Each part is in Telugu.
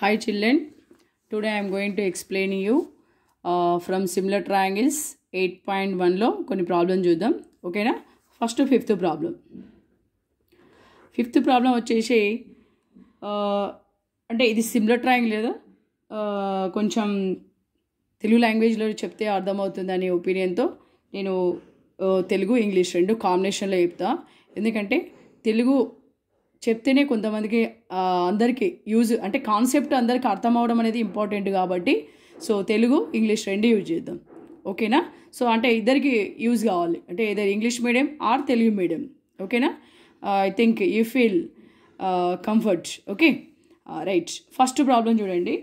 Hi children, today I am going to explain you from similar triangles 8.1 లో కొన్ని ప్రాబ్లం చూద్దాం. ఓకేనా? ఫస్ట్ ఫిఫ్త్ ప్రాబ్లం వచ్చేసి అంటే ఇది సిమిలర్ ట్రయాంగిల్ లేదా కొంచెం తెలుగు లాంగ్వేజ్లో చెప్తే అర్థమవుతుంది అనే ఒపీనియన్తో నేను తెలుగు ఇంగ్లీష్ రెండు కాంబినేషన్లో చెప్తా. ఎందుకంటే తెలుగు చెప్తేనే కొంతమందికి అందరికీ యూజ్ అంటే కాన్సెప్ట్ అందరికీ అర్థం అవడం అనేది ఇంపార్టెంట్ కాబట్టి సో తెలుగు ఇంగ్లీష్ రెండు యూజ్ చేద్దాం. ఓకేనా? సో అంటే ఇద్దరికి యూజ్ కావాలి, అంటే ఇద్దరు English medium or Telugu medium. ఓకేనా? I think you feel comfort. Okay right. First problem చూడండి.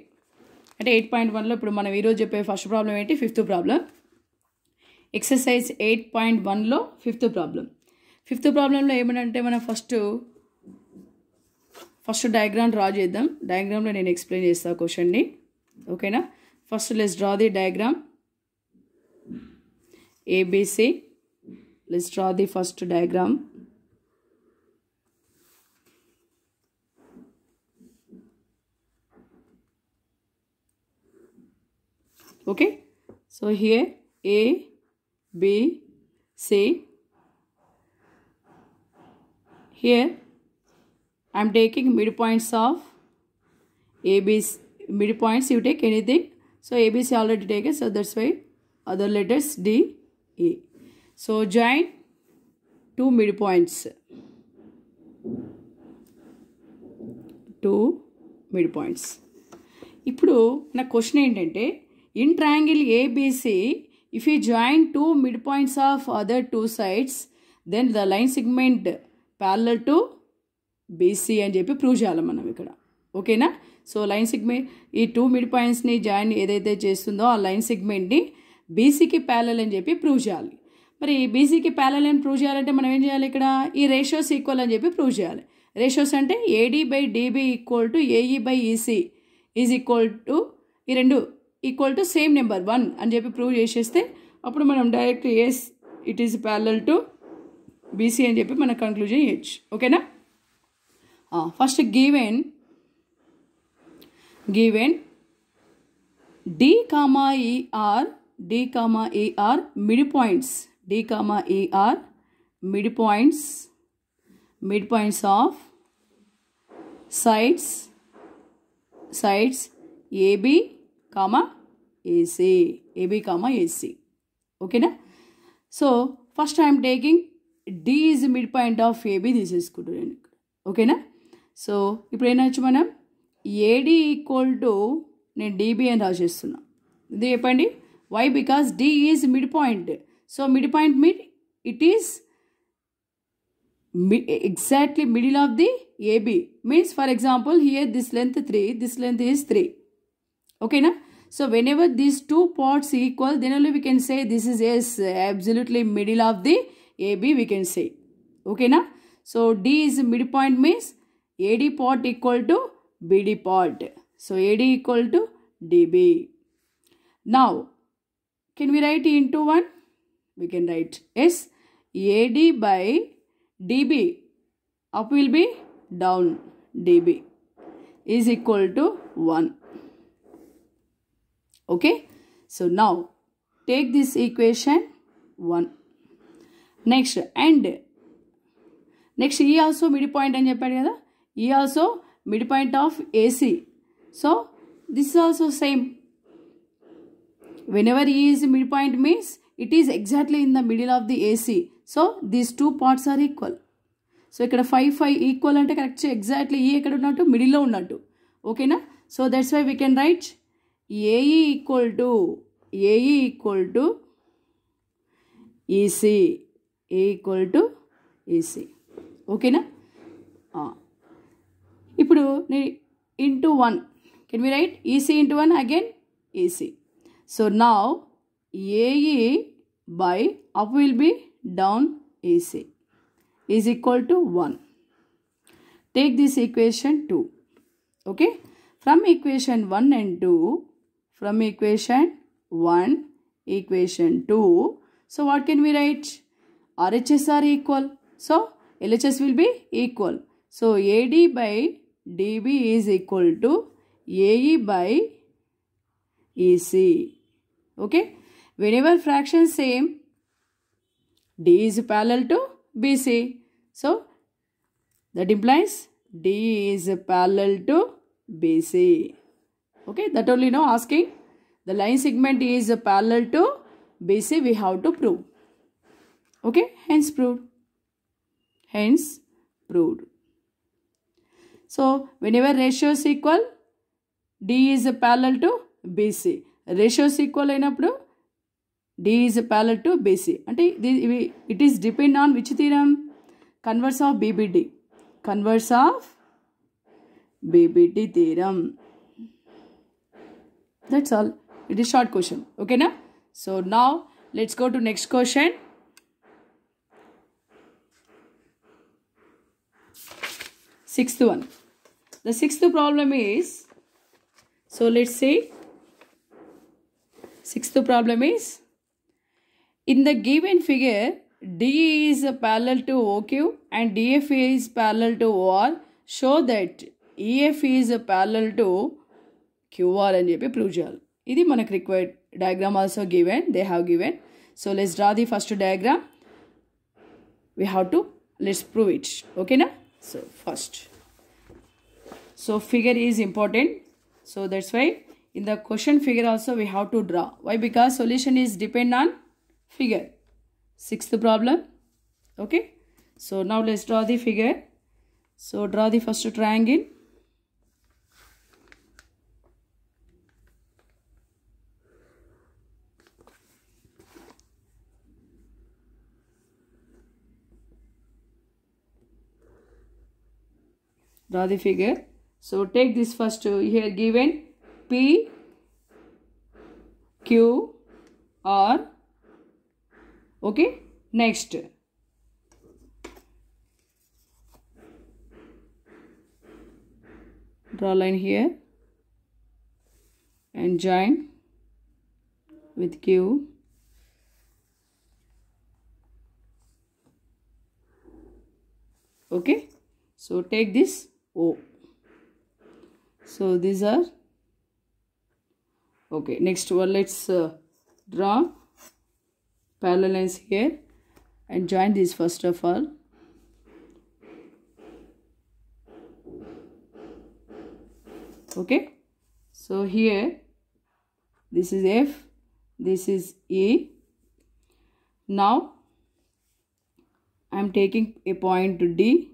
అంటే 8.1లో ఇప్పుడు మనం ఈరోజు చెప్పే ఫస్ట్ ప్రాబ్లం ఏంటి? Fifth problem. ఎక్సర్సైజ్ 8.1లో ఫిఫ్త్ ప్రాబ్లంలో ఏమనంటే మనం ఫస్ట్ డయాగ్రామ్ డ్రా చేద్దాం. డయాగ్రామ్లో నేను ఎక్స్ప్లెయిన్ చేస్తాను క్వశ్చన్ని. ఓకేనా? First let's draw the diagram ABC. Let's draw the first diagram. Okay, so here A, B, C. Here I am taking midpoints of AB. Midpoints you take anything. So ABC already taken, so that's why other letters D, E. So join two midpoints. ఇప్పుడు నా క్వశ్చన్ ఏంటంటే, in triangle ABC, if you join two midpoints of other two sides, then the line segment parallel to BC అని చెప్పి ప్రూవ్ చేయాలి మనం ఇక్కడ. ఓకేనా? సో లైన్ సెగ్మెంట్ ఈ టూ మిడ్ పాయింట్స్ని జాయిన్ ఏదైతే చేస్తుందో ఆ లైన్ సెగ్మెంట్ని బీసీకి ప్యారలల్ అని చెప్పి ప్రూవ్ చేయాలి. మరి బీసీకి ప్యారలల్ అని ప్రూవ్ చేయాలంటే మనం ఏం చేయాలి? ఇక్కడ ఈ రేషియోస్ ఈక్వల్ అని చెప్పి ప్రూవ్ చేయాలి. రేషియోస్ అంటే AD by DB equal to AE by EC is equal to ఈ రెండు ఈక్వల్ టు సేమ్ నెంబర్ 1 అని చెప్పి ప్రూవ్ చేసేస్తే అప్పుడు మనం direct as it is parallel to BC అని చెప్పి మన కంక్లూజన్ చేయొచ్చు. ఓకేనా? First given D comma E are mid points of sides AB AC. ఓకేనా? So first I'm taking D is mid point of AB తీసేసుకుంటున్నాను ఇక్కడ. ఓకేనా? సో ఇప్పుడు ఏమొచ్చు మనం AD ఈక్వల్ టు నేను DB అని రాసేస్తున్నా. ఇది చెప్పండి why? Because D is mid point. So mid point it is exactly middle of the AB. Means for example here this length 3, this length is 3. ఓకేనా? So whenever these two parts equal, then only we can say this is absolutely middle of the AB we can say. Okay na? So D is midpoint means AD part equal to BD part. So AD equal to DB. Now can we write into 1? We can write yes, AD by DB up will be down DB is equal to 1. Okay, so now take this equation 1. Next E also midpoint అని చెప్పాడు కదా, E also midpoint of AC. So this is also same. Whenever E is midpoint means it is exactly in the middle of the AC. So these two parts are equal. So ఇక్కడ 5 ఈక్వల్ అంటే కరెక్ట్ ఎగ్జాక్ట్లీ E ఎక్కడ ఉన్నట్టు మిడిల్లో ఉన్నట్టు. ఓకేనా? So that's why we can write AE equal to EC. A equal to EC. ఓకేనా? ఇప్పుడు into 1. Can we write EC into 1 again? EC. So now AE by up will be down EC is equal to 1. Take this equation 2. Okay? From equation 1 and 2, from equation 1, equation 2, so what can we write? RHS are equal, so LHS will be equal. So AD by DB is equal to AE by EC. Okay. Whenever fraction same, D is parallel to BC. So that implies D is parallel to BC. Okay, that only now asking the line segment is parallel to BC, we have to prove. Okay, hence proved. Hence proved. So whenever ratio is equal, D is parallel to BC. Ratio is equal అయినప్పుడు D is parallel to BC. అంటే it is depend on which theorem? Converse of BBD. Converse of BBD theorem. That's all. It is short question. Okay na? So now let's go to next question. Sixth one. The sixth problem is, so let's say, sixth problem is, in the given figure, D is parallel to OQ and DF is parallel to OR. Show that EF is parallel to QR and చెప్పి prove చేయాలి. ఇది మనకు required. Diagram also given. They have given. So let's draw the first diagram. We have to, let's prove it. Okay na? So first. So figure is important. So that's why in the question figure also we have to draw. Why? Because solution is depend on figure. Sixth problem. Okay. So now let's draw the figure. So draw the first triangle. Draw the figure. So take this first, here given P, Q, R. Okay. Next. Draw line here and join with Q. Okay. So take this O. So these are okay. Next one, let's draw parallel lines here and join this first of all. Okay. So here this is F, this is E. Now I am taking a point to D.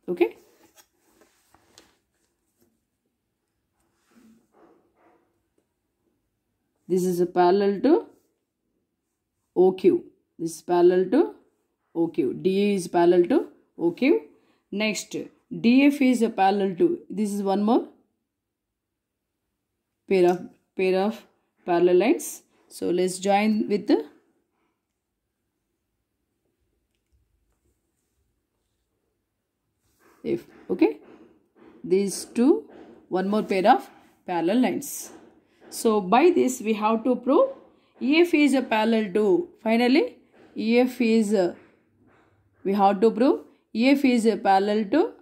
Okay. This is a parallel to OQ. This is parallel to OQ. D is parallel to OQ. Next, DF is a parallel to, this is one more pair of parallel lines. So let's join with the F. Okay. These two, one more pair of parallel lines. So by this we have to prove EF is a parallel to, finally EF is we have to prove EF is a parallel to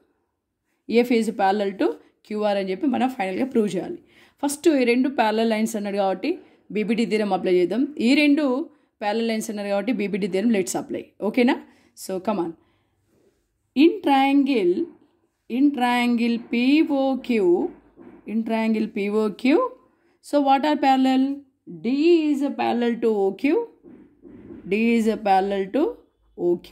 QR అని చెప్పి మనం ఫైనల్గా ప్రూవ్ చేయాలి. ఫస్ట్ ఈ రెండు ప్యారలల్ లైన్స్ అన్నారు కాబట్టి బీబీటీ థియరం అప్లై చేద్దాం. ఈ రెండు ప్యారలల్ లైన్స్ అన్నారు కాబట్టి బీబీటీ థియరం లెట్స్ అప్లై. ఓకేనా? So come on. In triangle POQ, so what are parallel? D is a parallel to OQ.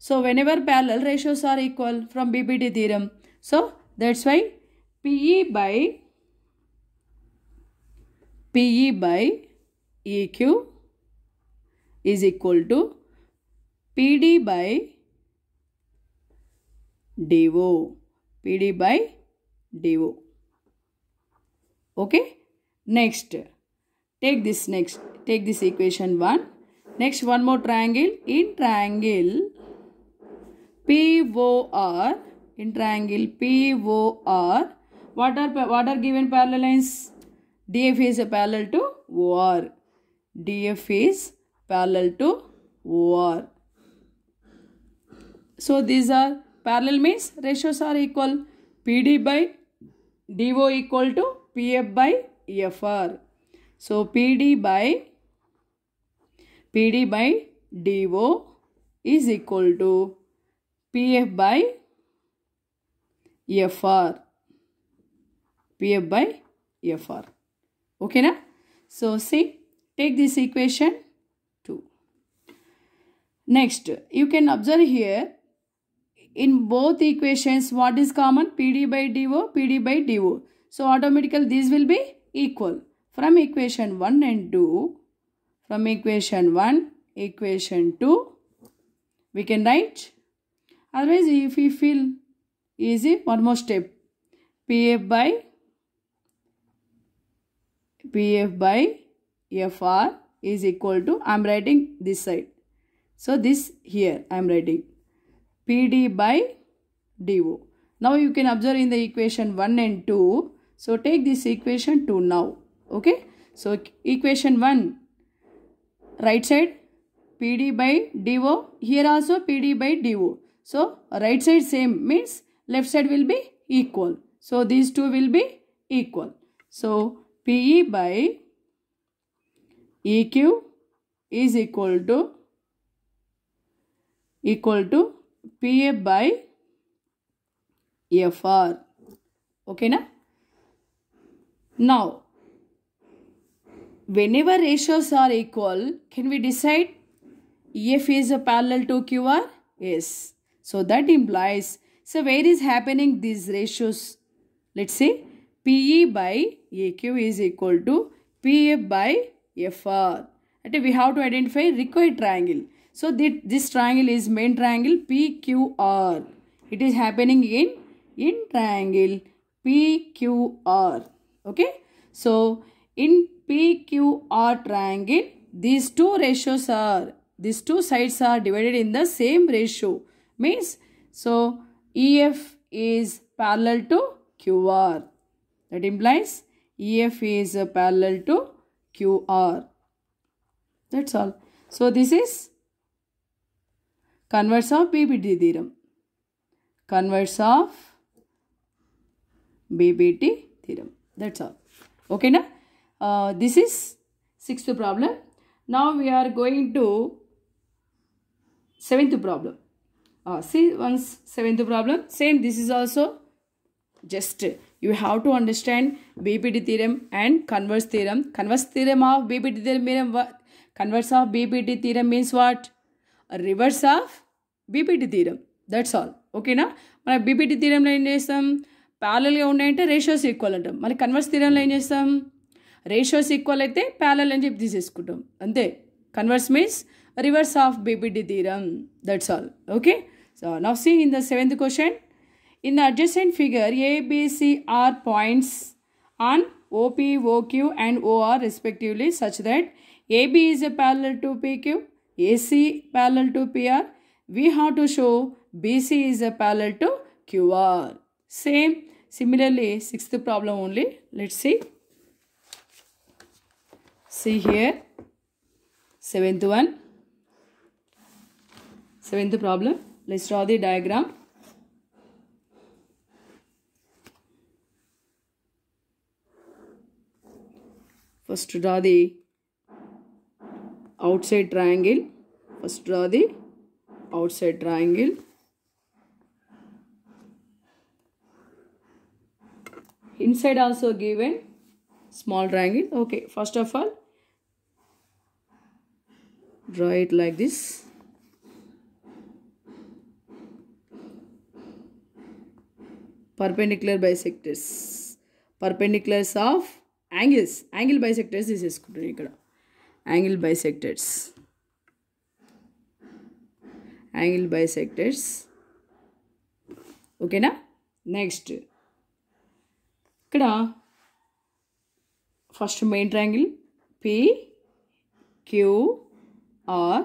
So whenever parallel, ratios are equal from BBT theorem. So that's why PE by EQ is equal to PD by DO. Okay. Next, take this equation 1. Next, one more triangle. In triangle POR, what are given parallel lines? DF is a parallel to OR. So these are parallel means ratios are equal. PD by DO equal to PF by FR. So PD by DO is equal to PF by FR. PF by FR. Okay na? So see, take this equation 2. Next, you can observe here in both equations what is common? PD by DO, PD by DO. So automatically these will be equal. From equation 1 and 2, from equation 1, equation 2, we can write. Otherwise, if we feel easy, one more step. PF by FR is equal to, I am writing this side. So this here I am writing PD by DO. Now you can observe in the equation 1 and 2. So take this equation 2 now. Okay. So equation 1, right side PD by DO. Here also PD by DO. So right side same means left side will be equal. So these two will be equal. So PE by EQ is equal to PF by FR. Okay na? Now, whenever ratios are equal, can we decide EF is a parallel to QR? Yes. So that implies, so where is happening these ratios? Let's say PE by EQ is equal to PF by FR. And we have to identify required triangle. So this triangle is main triangle PQR. It is happening in triangle PQR. Okay. So in PQR triangle, these two sides are divided in the same ratio. Means, so EF is parallel to QR. That implies EF is parallel to QR. That's all. So this is converse of BBT theorem. Converse of BBT theorem. That's all. Okay na? This is 6th problem. Now we are going to 7th problem. See once 7th problem. Same, this is also just you have to understand BBT theorem and converse theorem. Converse theorem of BBT theorem means what? Converse of BBT theorem means what? A reverse of BBT theorem. That's all. Okay na? మన BBT theorem లో ఏం చేస్తాం? ప్యారలల్ గా ఉన్నాయంటే రేషియోస్ ఈక్వల్ అంటాం. మరి కన్వర్స్ థియరం లో ఏం చేస్తాం? రేషియోస్ ఈక్వల్ అయితే ప్యారలల్ అని చెప్పి తీసేసుకుంటాం. అంతే. Converse means reverse of BBT theorem. That's all. Okay. So now see in the 7th question. In the adjacent figure, A, B, C are points on OP, OQ and OR respectively such that AB is a parallel to PQ, AC parallel to PR. We have to show BC is a parallel to QR. Same. Similarly, 6th problem only. Let's see. See here. 7th one. 7th problem. Let's draw the diagram. First draw the outside triangle. First draw the outside triangle. Inside also given small triangle. Okay, first of all, draw it like this. Perpendicular bisectors. Perpendiculars of angles. Angle bisectors is తీసుకుంటాను ఇక్కడ. Angle bisectors. Angle bisectors. Okay na? Next. ఇక్కడ first main triangle PQR.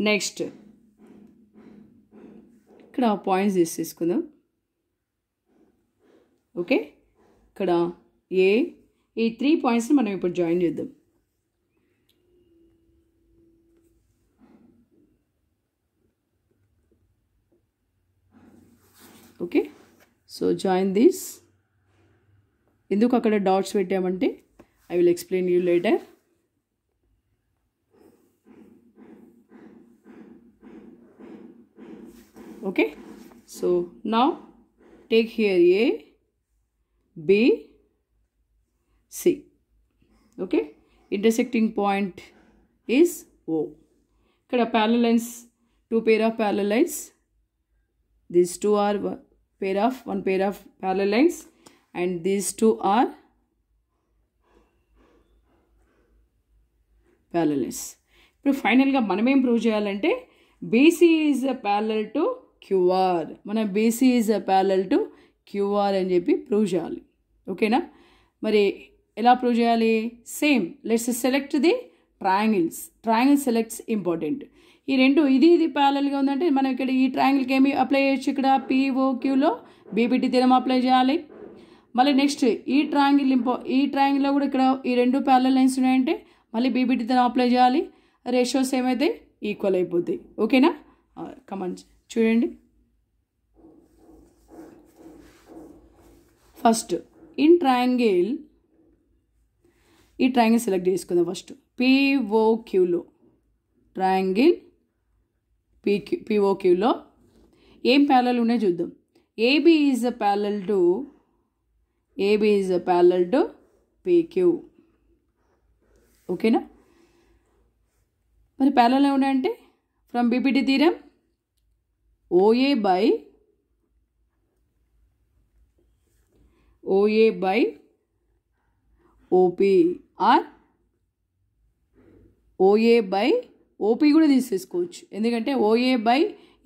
Next ఇక్కడ పాయింట్స్ తీసుకుందాం. ఓకే, ఇక్కడ ఏ ఈ 3 పాయింట్స్ని మనం ఇప్పుడు జాయిన్ చేద్దాం. Okay, so join this. ఎందుకు అక్కడ డాట్స్ పెట్టామంటే I will explain you later. Okay, so now take here A, B, C. Okay, intersecting point is O. ఇక్కడ parallel lines, 2 pair of parallel lines. These two are one pair of parallel lines, and these two are parallel lines. ఇప్పుడు ఫైనల్గా మనం ఏం ప్రూవ్ చేయాలంటే BC is parallel to QR. మనం BC is parallel to QR అని చెప్పి ప్రూవ్ చేయాలి. ఓకేనా, మరి ఎలా ప్రూవ్ చేయాలి? Same, let's select the triangles. Triangle selects important. ఈ రెండు ఇది ప్యారలల్గా ఉందంటే మనం ఇక్కడ ఈ ట్రయాంగిల్కి ఏమి అప్లై చేయొచ్చు? ఇక్కడ POQలో బీపీటీ థీరం అప్లై చేయాలి. మళ్ళీ నెక్స్ట్ ఈ ట్రయాంగిల్లో కూడా ఇక్కడ ఈ రెండు ప్యారలల్ లైన్స్ ఉన్నాయంటే మళ్ళీ బీపీటీ థీరం అప్లై చేయాలి. రేషియోస్ ఏమైతే ఈక్వల్ అయిపోతాయి. ఓకేనా, కమాండ్ చూడండి. ఫస్ట్ ఇన్ ట్రయాంగిల్, ఈ ట్రయాంగిల్ సెలెక్ట్ చేసుకుందాం. ఫస్ట్ POQలో ట్రయాంగిల్ POQలో ఏం ప్యారలల్ ఉన్నాయో చూద్దాం. AB is parallel to PQ. ఓకేనా, మరి ప్యారలల్ ఉన్నాయంటే from BPT theorem OA by OP or OA by OP కూడా తీసేసుకోవచ్చు. ఎందుకంటే OA బై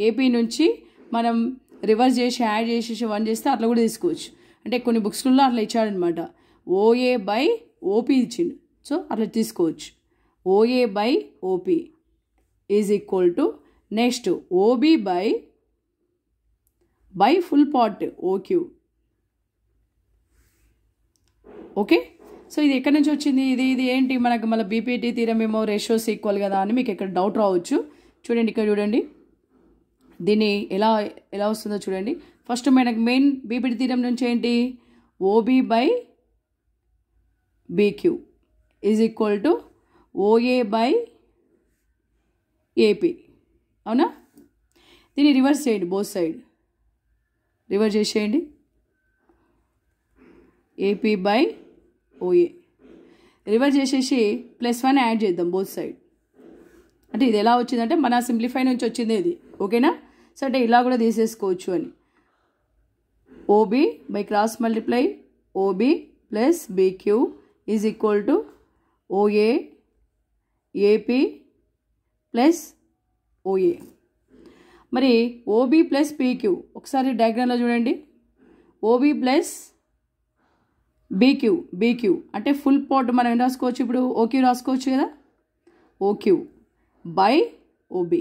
AP నుంచి మనం రివర్స్ చేసి యాడ్ చేసేసి 1 చేస్తే అట్లా కూడా తీసుకోవచ్చు. అంటే కొన్ని బుక్స్లలో అట్లా ఇచ్చాడనమాట. OA బై OP ఇచ్చిండు, సో అట్లా తీసుకోవచ్చు. OA by OP is equal to next OB by full part OQ. Okay, so ఇది ఎక్కడి నుంచి వచ్చింది? ఇది ఏంటి? మనకు మళ్ళీ బీపీటీ థీరం ఏమో రేషియోస్ ఈక్వల్ కదా అని మీకు ఇక్కడ డౌట్ రావచ్చు. చూడండి, ఇక్కడ చూడండి, దీన్ని ఎలా వస్తుందో చూడండి. ఫస్ట్ మనకు మెయిన్ బీపీటీ థీరం నుంచి ఏంటి? OB by BQ is equal to OA by AP. అవునా, దీన్ని రివర్స్ చేయండి, బోత్ సైడ్ రివర్స్ చేసేయండి. AP బై OA రివర్స్ చేసేసి +1 యాడ్ చేద్దాం బోత్ సైడ్. అంటే ఇది ఎలా వచ్చిందంటే మన సింప్లిఫై నుంచి వచ్చింది ఇది. ఓకేనా, సో అంటే ఇలా కూడా తీసేసుకోవచ్చు అని. OB by cross multiply OB plus BQ is equal to OA AP plus OA. మరి OB ప్లస్ PQ ఒకసారి డయాగ్రామ్లో చూడండి. OB ప్లస్ BQ అంటే ఫుల్ పార్ట్ మనం ఏం రాసుకోవచ్చు? ఇప్పుడు OQ రాసుకోవచ్చు కదా. OQ by OB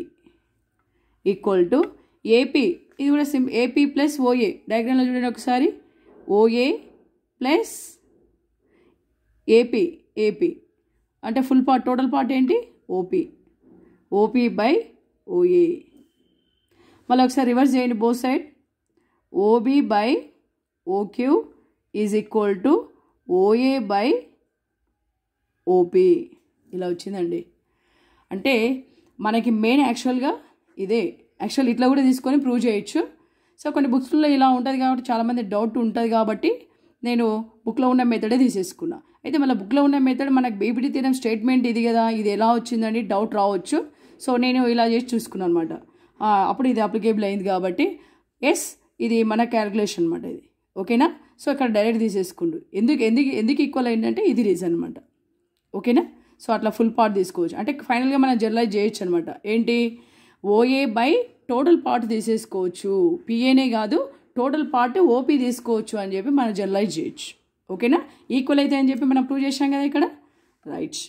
equal to AP. ఇది కూడా AP ప్లస్ OA. డయాగ్రామ్లో చూడండి ఒకసారి. OA ప్లస్ AP అంటే ఫుల్ పార్ట్, టోటల్ పార్ట్ ఏంటి? OP by OA. మళ్ళీ ఒకసారి రివర్స్ చేయండి both side. OB by OQ is equal to OA by OP. ఇలా వచ్చిందండి. అంటే మనకి మెయిన్ యాక్చువల్గా ఇదే. ఇట్లా కూడా తీసుకొని ప్రూవ్ చేయొచ్చు. సో కొన్ని బుక్స్లో ఇలా ఉంటుంది కాబట్టి చాలామంది డౌట్ ఉంటుంది కాబట్టి నేను బుక్లో ఉన్న మెథడే తీసేసుకున్నా. అయితే మళ్ళీ బుక్లో ఉన్న మెథడ్ మనకు బీపీటీ థీరం స్టేట్మెంట్ ఇది కదా, ఇది ఎలా వచ్చిందని డౌట్ రావచ్చు. సో నేను ఇలా చేసి చూసుకున్నాను అనమాట. అప్పుడు ఇది అప్లికేబుల్ అయింది కాబట్టి ఇది మన క్యాలిక్యులేషన్ అనమాట ఇది. ఓకేనా, సో ఇక్కడ డైరెక్ట్ తీసేసుకుండు. ఎందుకు ఈక్వల్ అయిందంటే ఇది రీజన్ అనమాట. ఓకేనా, సో అట్లా ఫుల్ పార్ట్ తీసుకోవచ్చు. అంటే ఫైనల్గా మనం జనరలైజ్ చేయొచ్చు అనమాట. ఏంటి? OA బై టోటల్ పార్ట్ తీసేసుకోవచ్చు. PAనే కాదు, టోటల్ పార్ట్ OP తీసుకోవచ్చు అని చెప్పి మనం జనరలైజ్ చేయొచ్చు. ఓకేనా, ఈక్వల్ అయితే అని చెప్పి మనం ప్రూవ్ చేసాం కదా ఇక్కడ. రైట్,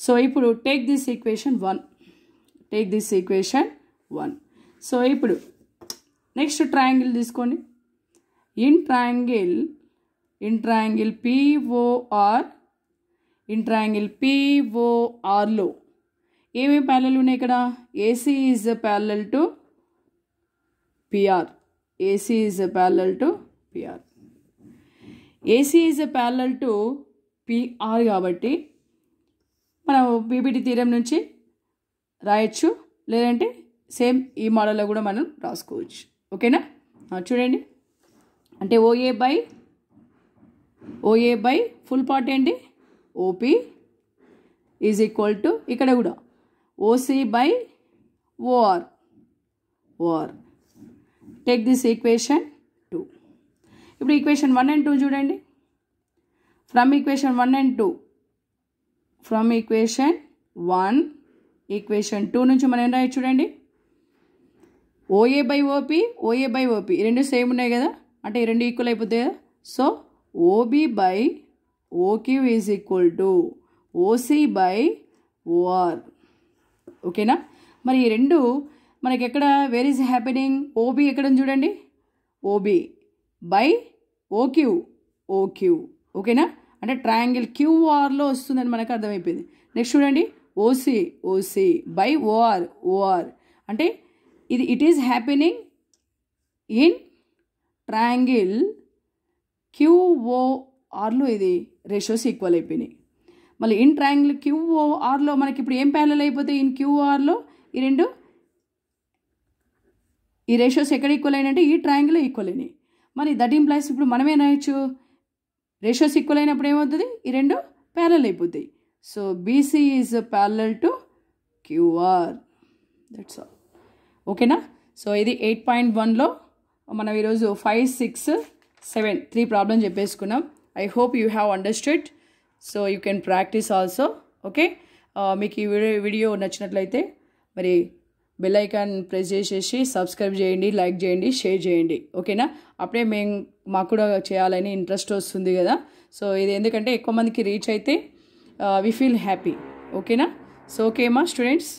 సో ఇప్పుడు టేక్ దిస్ ఈక్వేషన్ 1. సో ఇప్పుడు నెక్స్ట్ ట్రయాంగిల్ తీసుకోండి. ఇన్ ట్రయాంగిల్ PORలో ఏమేమి ప్యారలల్ ఉన్నాయి? ఇక్కడ AC is parallel to PR. AC is parallel to PR. AC is parallel to PR కాబట్టి మనం పీపీటీ థీరం నుంచి రాయొచ్చు, లేదంటే సేమ్ ఈ మోడల్లో కూడా మనం రాసుకోవచ్చు. ఓకేనా? చూడండి, అంటే ఓఏ బై ఫుల్ పార్ట్ ఏంటి ఓపీ ఈజ్ ఈక్వల్ టు ఇక్కడ కూడా OC by OR. Take this equation 2. ఇప్పుడు ఈక్వేషన్ 1 and 2 చూడండి. From equation 1 and 2, from equation 1 equation 2 నుంచి మనం ఏం రాయొచ్చు చూడండి. ఓఏ బై ఓపీ ఈ రెండు సేమ్ ఉన్నాయి కదా, అంటే ఈ రెండు ఈక్వల్ అయిపోతాయి కదా. So OB by OQ is equal to OC by OR. ఓకేనా? మరి ఈ రెండు మనకి ఎక్కడ వేర్ ఈజ్ హ్యాపెనింగ్, ఓబీ ఎక్కడ ఉంది చూడండి, ఓబీ బై ఓక్యూ. ఓకేనా? అంటే ట్రయాంగిల్ క్యూఆర్లో వస్తుందని మనకు అర్థమైపోయింది. నెక్స్ట్ చూడండి, ఓసీ బై ఓఆర్ అంటే ఇది it is happening in triangle క్యూఓఆర్లో ఇది రేషియోస్ ఈక్వల్ అయిపోయినాయి. మళ్ళీ ఇన్ ట్రయాంగిల్ క్యూఓఆర్లో మనకి ఇప్పుడు ఏం ప్యారలల్ అయిపోతాయి, ఇన్ క్యూఆర్లో ఈ రెండు ఈ రేషియోస్ ఎక్కడ ఈక్వల్ అయినంటే ఈ ట్రయాంగిల్లో ఈక్వల్ అయినాయి. మరి దట్ ఇంప్లైస్ ఇప్పుడు మనమే రాయొచ్చు, రేషియోస్ ఈక్వల్ అయినప్పుడు ఏమవుతుంది, ఈ రెండు ప్యారలల్ అయిపోతాయి. So B C is parallel to Q R. That's all. ఓకేనా? సో ఇది 8.1లో మనం ఈరోజు 5, 6, 7 3 ప్రాబ్లమ్ చెప్పేసుకున్నాం. I hope you have understood. So you can practise also. Okay, మీకు ఈ వీడియో నచ్చినట్లయితే మరి బెల్ ఐకాన్ ప్రెస్ చేసేసి సబ్స్క్రైబ్ చేయండి, లైక్ చేయండి, షేర్ చేయండి. ఓకేనా? అప్పుడే మాకు కూడా చేయాలని ఇంట్రెస్ట్ వస్తుంది కదా. సో ఇది ఎందుకంటే ఎక్కువ మందికి రీచ్ అయితే వి ఫీల్ హ్యాపీ. ఓకేనా? సో ఓకేమా స్టూడెంట్స్?